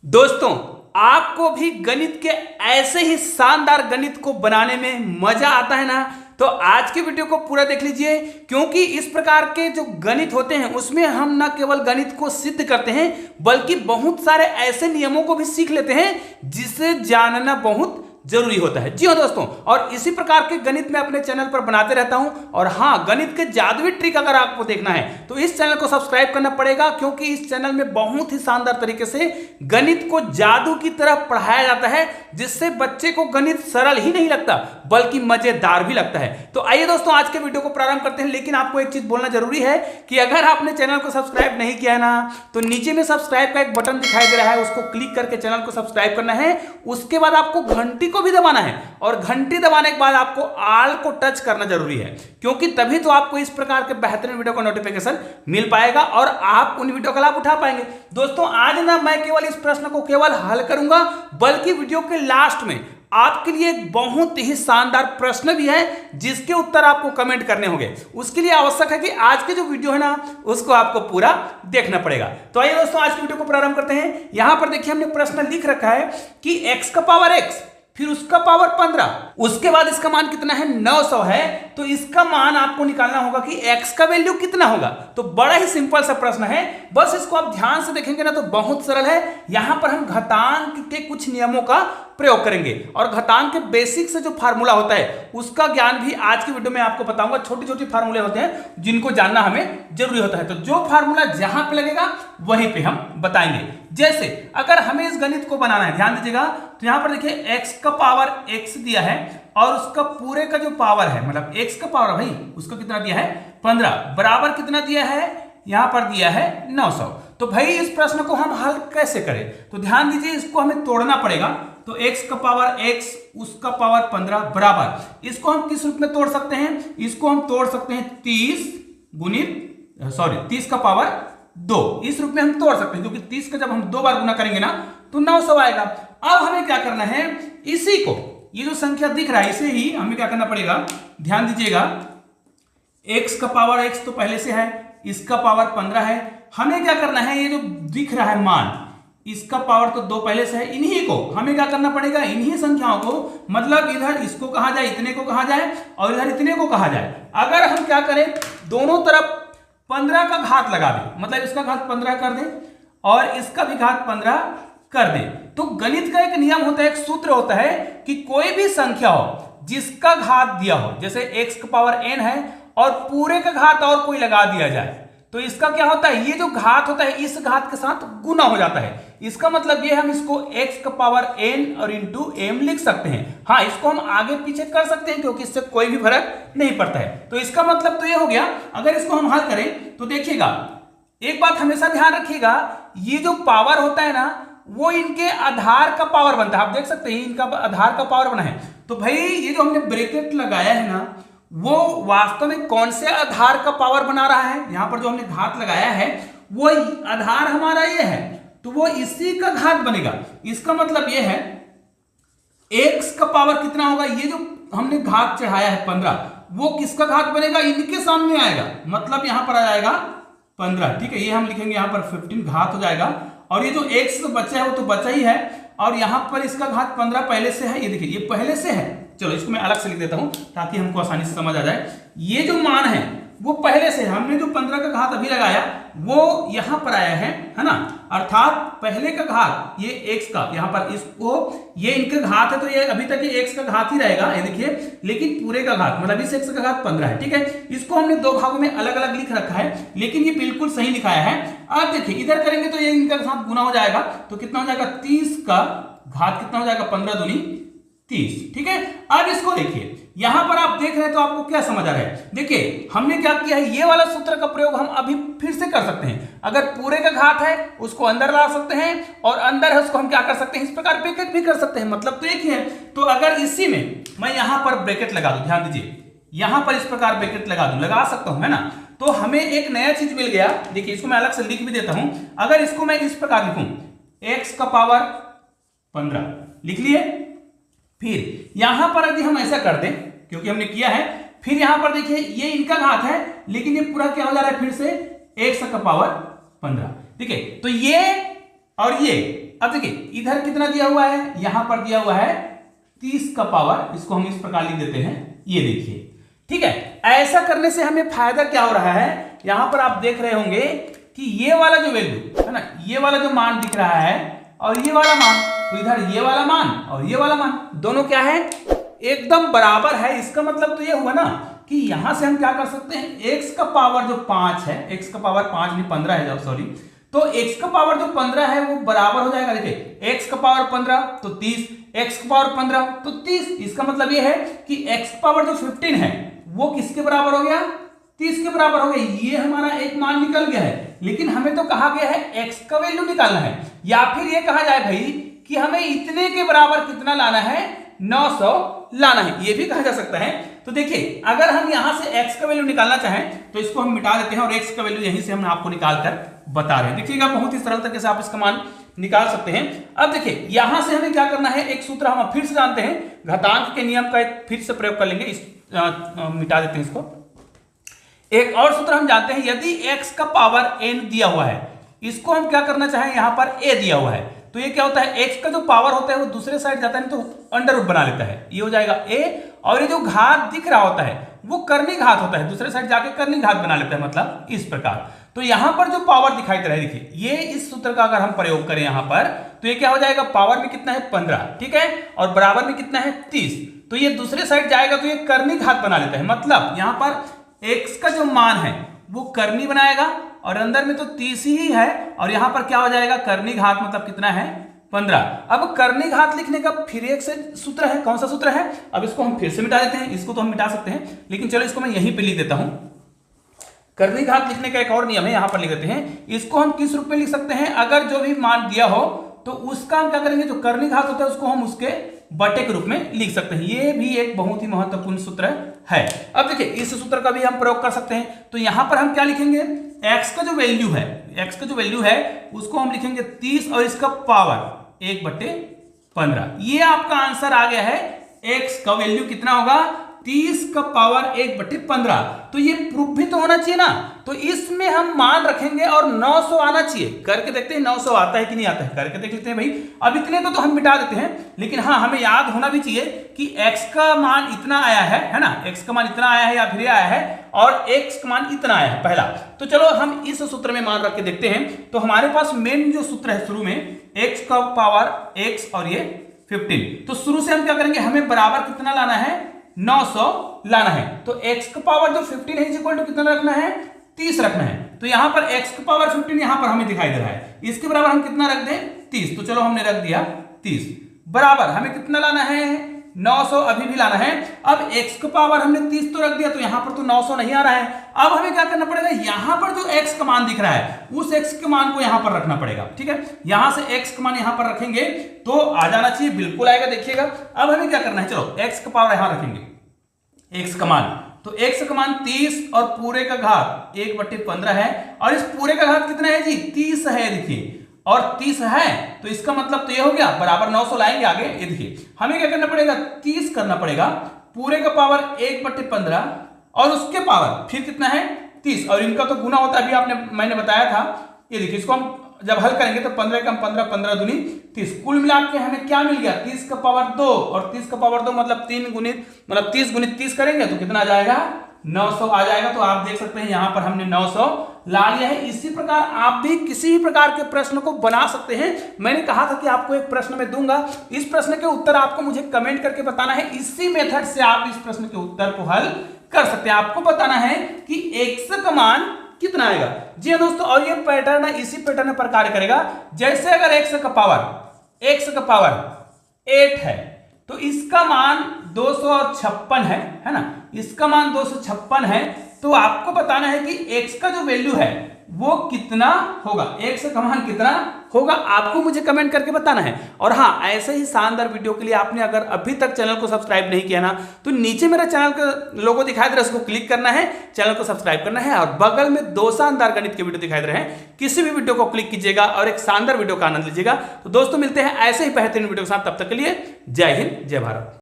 दोस्तों, आपको भी गणित के ऐसे ही शानदार गणित को बनाने में मजा आता है ना? तो आज की वीडियो को पूरा देख लीजिए, क्योंकि इस प्रकार के जो गणित होते हैं उसमें हम न केवल गणित को सिद्ध करते हैं बल्कि बहुत सारे ऐसे नियमों को भी सीख लेते हैं जिसे जानना बहुत जरूरी होता है। जी हाँ दोस्तों, और इसी प्रकार के गणित मैं अपने चैनल पर बनाते रहता हूं। और हाँ, गणित के जादुई ट्रिक अगर आपको देखना है तो इस चैनल को सब्सक्राइब करना पड़ेगा, क्योंकि इस चैनल में बहुत ही शानदार तरीके से गणित को जादू की तरह पढ़ाया जाता है, जिससे बच्चे को गणित सरल ही नहीं लगता बल्कि मजेदार भी लगता है। तो आइए दोस्तों, आज के वीडियो को प्रारंभ करते हैं। लेकिन आपको एक चीज बोलना जरूरी है कि अगर आपने चैनल को सब्सक्राइब नहीं किया है ना, तो नीचे में सब्सक्राइब का एक बटन दिखाई दे रहा है, उसको क्लिक करके चैनल को सब्सक्राइब करना है। उसके बाद आपको घंटी को भी दबाना है, और घंटी दबाने के बाद आपको ऑल को टच करना जरूरी है, क्योंकि तभी तो आपको इस प्रकार के बेहतरीन वीडियो का नोटिफिकेशन मिल पाएगा और आप उन वीडियो का लाभ उठा पाएंगे। दोस्तों, आज ना मैं केवल इस प्रश्न को केवल हल करूंगा, बल्कि वीडियो के लास्ट में आपके लिए एक बहुत ही शानदार प्रश्न भी है जिसके उत्तर आपको कमेंट करने होंगे। उसके लिए आवश्यक है कि आज के जो वीडियो है ना, उसको आपको पूरा देखना पड़ेगा। तो आइए दोस्तों, आज की वीडियो को प्रारंभ करते हैं। यहां पर देखिए, हमने प्रश्न लिख रखा है कि x का पावर x, फिर उसका पावर 15, उसके बाद इसका मान कितना है, 900 है। तो इसका मान आपको निकालना होगा कि x का वैल्यू कितना होगा। तो बड़ा ही सिंपल सा प्रश्न है, बस इसको आप ध्यान से देखेंगे ना तो बहुत सरल है। यहां पर हम घातांक के कुछ नियमों का प्रयोग करेंगे, और घातांक के बेसिक से जो फार्मूला होता है उसका ज्ञान भी आज की वीडियो में आपको बताऊंगा। छोटे छोटे फार्मूले होते हैं जिनको जानना हमें जरूरी होता है, तो जो फार्मूला जहां पे लगेगा वहीं पे हम बताएंगे। जैसे अगर हमें इस गणित को बनाना है, ध्यान दीजिएगा, तो यहां पर देखिए x का पावर x दिया है और उसका पूरे का जो पावर है, मतलब x का पावर भाई उसका कितना दिया है, 15, बराबर कितना दिया है, यहां पर दिया है 900। तो भाई इस प्रश्न को हम हल कैसे करें? तो ध्यान दीजिए, इसको हमें तोड़ना पड़ेगा। तो x का पावर x, उसका पावर 15 बराबर, इसको हम किस रूप में तोड़ सकते हैं? इसको हम तोड़ सकते हैं 30 का पावर 2, इस रूप में हम तोड़ सकते हैं, क्योंकि 30 का जब हम 2 बार गुना करेंगे ना तो 900 आएगा। अब हमें क्या करना है, इसी को, ये जो संख्या दिख रहा है इसे ही हमें क्या करना पड़ेगा, ध्यान दीजिएगा, x का पावर x तो पहले से है, इसका पावर 15 है। हमें क्या करना है, ये जो दिख रहा है मान, इसका पावर तो 2 पहले से है, इन्हीं को हमें क्या करना पड़ेगा, इन्हीं संख्याओं को, मतलब इधर इसको कहा जाए, इतने को कहा जाए, और इधर इतने को कहा जाए। अगर हम क्या करें, दोनों तरफ 15 का घात लगा दें, मतलब इसका घात 15 कर दें और इसका भी घात 15 कर दें, तो गणित का एक नियम होता है, एक सूत्र होता है कि कोई भी संख्या हो जिसका घात दिया हो, जैसे x का पावर n है और पूरे का घात और कोई लगा दिया जाए, तो इसका क्या होता है, ये जो घात होता है इस घात के साथ गुना हो जाता है। इसका मतलब ये, हम इसको x का पावर n और इंटू m लिख सकते हैं। हाँ, इसको हम आगे पीछे कर सकते हैं, क्योंकि इससे कोई भी फर्क नहीं पड़ता है। तो इसका मतलब तो ये हो गया। अगर इसको हम हल करें तो देखिएगा, एक बात हमेशा ध्यान रखिएगा, ये जो पावर होता है ना, वो इनके आधार का पावर बनता है। आप देख सकते हैं इनका आधार का पावर बना है। तो भाई ये जो हमने ब्रैकेट लगाया है ना, वो वास्तव में कौन से आधार का पावर बना रहा है? यहां पर जो हमने घात लगाया है वो आधार हमारा ये है, तो वो इसी का घात बनेगा। इसका मतलब ये है x का पावर कितना होगा, ये जो हमने घात चढ़ाया है 15, वो किसका घात बनेगा, इनके सामने आएगा, मतलब यहां पर आ जाएगा 15। ठीक है, ये हम लिखेंगे यहां पर 15 घात हो जाएगा, और ये जो x बचा है वो तो बचा ही है, और यहां पर इसका घात 15 पहले से है, ये देखिए ये पहले से है। चलो इसको मैं अलग से लिख देता हूं ताकि हमको आसानी से समझ आ जाए। ये जो मान है वो पहले से, हमने जो 15 का घात अभी लगाया वो यहां पर आया है ना, अर्थात पहले का घात ये x का, यहां पर इसको, ये इनका घात है तो ये अभी तक ये x का घात ही रहेगा, ये देखिए, लेकिन पूरे का घात मतलब इस x का घात 15 है। ठीक है, इसको हमने 2 भागों में अलग अलग लिख रखा है, लेकिन ये बिल्कुल सही लिखाया है। अब देखिए इधर करेंगे तो ये इनका साथ गुना हो जाएगा, तो कितना हो जाएगा, 30 का घात कितना हो जाएगा, 15 दूनी 30। ठीक है, अब इसको देखिए, यहां पर आप देख रहे हैं तो आपको क्या समझ आ रहा है, देखिए हमने क्या किया है, ये वाला सूत्र का प्रयोग हम अभी फिर से कर सकते हैं। अगर पूरे का घात है उसको अंदर ला सकते हैं, और अंदर है उसको हम क्या कर सकते हैं, इस प्रकार ब्रैकेट भी कर सकते हैं, मतलब तो एक ही है। तो अगर इसी में मैं यहां पर ब्रैकेट लगा दूं, ध्यान दीजिए, यहां पर इस प्रकार ब्रैकेट लगा दूं, लगा सकता हूं, है ना, तो हमें एक नया चीज मिल गया। देखिए इसको मैं अलग से लिख भी देता हूं। अगर इसको मैं इस प्रकार लिखूं, x का पावर 15 लिख लिए, फिर यहां पर यदि हम ऐसा कर दें, क्योंकि हमने किया है, फिर यहां पर देखिए ये इनका घात है, लेकिन ये पूरा क्या हो जा रहा है, फिर से x का पावर 15। ठीक है, तो ये और ये अब देखिए इधर कितना दिया हुआ है, यहां पर दिया हुआ है 30 का पावर, इसको हम इस प्रकार लिख देते हैं, ये देखिए। ठीक है, ऐसा करने से हमें फायदा क्या हो रहा है, यहां पर आप देख रहे होंगे कि ये वाला जो वैल्यू है ना, ये वाला जो मान दिख रहा है और ये वाला मान, तो इधर ये वाला मान और ये वाला मान दोनों क्या है, एकदम बराबर है। इसका मतलब तो ये हुआ ना कि यहां से हम क्या कर सकते हैं, x का पावर जो 5 है, x का पावर 5 नहीं 15 है, सॉरी, तो x का पावर जो 15 है वो बराबर हो जाएगा, देखिए x का पावर 15 तो 30, x का पावर 15 तो 30। इसका मतलब ये है कि x का पावर जो 15 है वो किसके बराबर हो गया, 30 के बराबर हो गया। ये हमारा एक मान निकल गया है, लेकिन हमें तो कहा गया है x का वैल्यू निकालना है, या फिर ये कहा जाए भाई कि हमें इतने के बराबर कितना लाना है, 900 लाना है, ये भी कहा जा सकता है। तो देखिए अगर हम यहां से x का वैल्यू निकालना चाहें तो इसको हम मिटा देते हैं और x का वैल्यू यहीं से हम आपको निकाल कर बता रहे हैं। देखिएगा बहुत ही सरल तरीके से आप इसका मान निकाल सकते हैं। अब देखिए यहां से हमें क्या करना है, एक सूत्र हम फिर से जानते हैं, घातांक के नियम का एक फिर से प्रयोग कर लेंगे, मिटा देते हैं इसको। एक और सूत्र हम जानते हैं, यदि x का पावर n दिया हुआ है, इसको हम क्या करना चाहें, यहां पर a दिया हुआ है, तो ये क्या होता है, x का जो पावर होता है वो दूसरे साइड जाता है तो अंडर रूट बना लेता है, ये हो जाएगा a, और ये जो घात दिख रहा होता है वो कर्णी घात होता है, दूसरे साइड जाके कर्णी घात बना लेता है, मतलब इस प्रकार। तो यहां पर जो पावर दिखाई दे रहा है, देखिए ये इस सूत्र का अगर हम प्रयोग करें यहां पर, तो ये क्या हो जाएगा, पावर में कितना है 15, ठीक है, और बराबर में कितना है 30, तो ये दूसरे साइड जाएगा तो ये कर्णी घात बना लेता है, मतलब यहां पर x का जो मान है वो कर्णी बनाएगा और अंदर में तो 30 ही है, और यहां पर क्या हो जाएगा, कर्णी घात मतलब कितना है 15। अब कर्णी घात लिखने का फिर एक से सूत्र है, कौन सा सूत्र है, अब इसको हम फिर से मिटा देते हैं, इसको तो हम मिटा सकते हैं, लेकिन चलो इसको मैं यहीं पे लिख देता हूं। कर्णी घात लिखने का एक और नियम है, यहां पर लिख देते हैं, इसको हम किस रूप में लिख सकते हैं, अगर जो भी मान दिया हो तो उसका हम क्या करेंगे, जो कर्णी घात होता है उसको हम उसके बटे के रूप में लिख सकते हैं। ये भी एक बहुत ही महत्वपूर्ण सूत्र है। अब देखिए इस सूत्र का भी हम प्रयोग कर सकते हैं, तो यहां पर हम क्या लिखेंगे, x का जो वैल्यू है, x का जो वैल्यू है उसको हम लिखेंगे 30 और इसका पावर 1/15। ये आपका आंसर आ गया है, x का वैल्यू कितना होगा, 30 का पावर 1/15। तो ये प्रूफ भी तो होना चाहिए ना, तो इसमें हम मान रखेंगे और 900 आना चाहिए, करके देखते हैं 900 आता है कि नहीं आता है, करके देख लेते हैं भाई। अब इतने को तो हम मिटा देते हैं, लेकिन हाँ हमें याद होना भी चाहिए कि x का मान इतना आया है ना, x का मान इतना आया है या फिर आया है, और x का मान इतना आया है पहला। तो चलो हम इस सूत्र में मान रख के देखते हैं। तो हमारे पास मेन जो सूत्र है शुरू में, x का पावर x और ये 15, तो शुरू से हम क्या करेंगे, हमें बराबर कितना लाना है, 900 लाना है। तो x का पावर जो 15 है इक्वल टू कितना रखना है, 30 रखना है। तो यहां पर x का पावर 15 यहां पर हमें दिखाई दे रहा है, इसके बराबर हम कितना रख दें, 30। तो चलो हमने रख दिया 30, बराबर हमें कितना लाना है, 900 अभी भी लाना है। अब x का पावर हमने 30 तो रख दिया, तो यहां पर तो 900 नहीं आ रहा है। अब हमें क्या करना पड़ेगा, यहां पर जो x का मान दिख रहा है उस x के मान को यहां पर रखना पड़ेगा, ठीक है। यहां से x का मान यहां पर रखेंगे तो आ जाना चाहिए, बिल्कुल आएगा, देखिएगा। अब हमें क्या करना है, चलो x का पावर यहां रखेंगे, x का मान, तो x का मान 30 और पूरे का घात 1/15 है, और इस पूरे का घात कितना है जी, 30 है, देखिए, और 30 है तो इसका मतलब तो ये हो गया, बराबर 900 लाएंगे आगे। ये देखिए हमें क्या करना पड़ेगा, 30 करना पड़ेगा, पूरे का पावर 1/15 और उसके पावर फिर कितना है 30, और इनका तो गुना होता है, अभी मैंने बताया था। ये देखिए इसको हम जब हल करेंगे तो 15 कम 15, 15 दूनी 30, कुल मिला के हमें क्या मिल गया, 30 का पावर 2, और 30 का पावर 2 मतलब 3 गुणित, मतलब 30 गुणित 30 करेंगे तो कितना आ जाएगा, 900 आ जाएगा। तो आप देख सकते हैं यहां पर हमने 900 ला लिया है। इसी प्रकार आप भी किसी भी प्रकार के प्रश्न को बना सकते हैं। मैंने कहा था कि आपको एक प्रश्न में दूंगा, इस प्रश्न के उत्तर आपको मुझे कमेंट करके बताना है। इसी मेथड से आप इस प्रश्न के उत्तर को हल कर सकते हैं। आपको बताना है कि x का मान कितना आएगा। जी हाँ दोस्तों, और ये पैटर्न है, इसी पैटर्न पर कार्य करेगा। जैसे अगर x का पावर 8 है तो इसका मान 256 है ना, इसका मान 256 है। तो आपको बताना है कि x का जो वैल्यू है वो कितना होगा, x का मान कितना होगा, आपको मुझे कमेंट करके बताना है। और हाँ, ऐसे ही शानदार वीडियो के लिए आपने अगर अभी तक चैनल को सब्सक्राइब नहीं किया ना, तो नीचे मेरा चैनल का लोगो दिखाई दे रहा है, उसको क्लिक करना है, चैनल को सब्सक्राइब करना है, और बगल में 2 शानदार गणित के वीडियो दिखाई दे रहे हैं, किसी भी वीडियो को क्लिक कीजिएगा और एक शानदार वीडियो का आनंद लीजिएगा। तो दोस्तों मिलते हैं ऐसे ही बेहतरीन वीडियो के साथ, तब तक के लिए जय हिंद, जय भारत।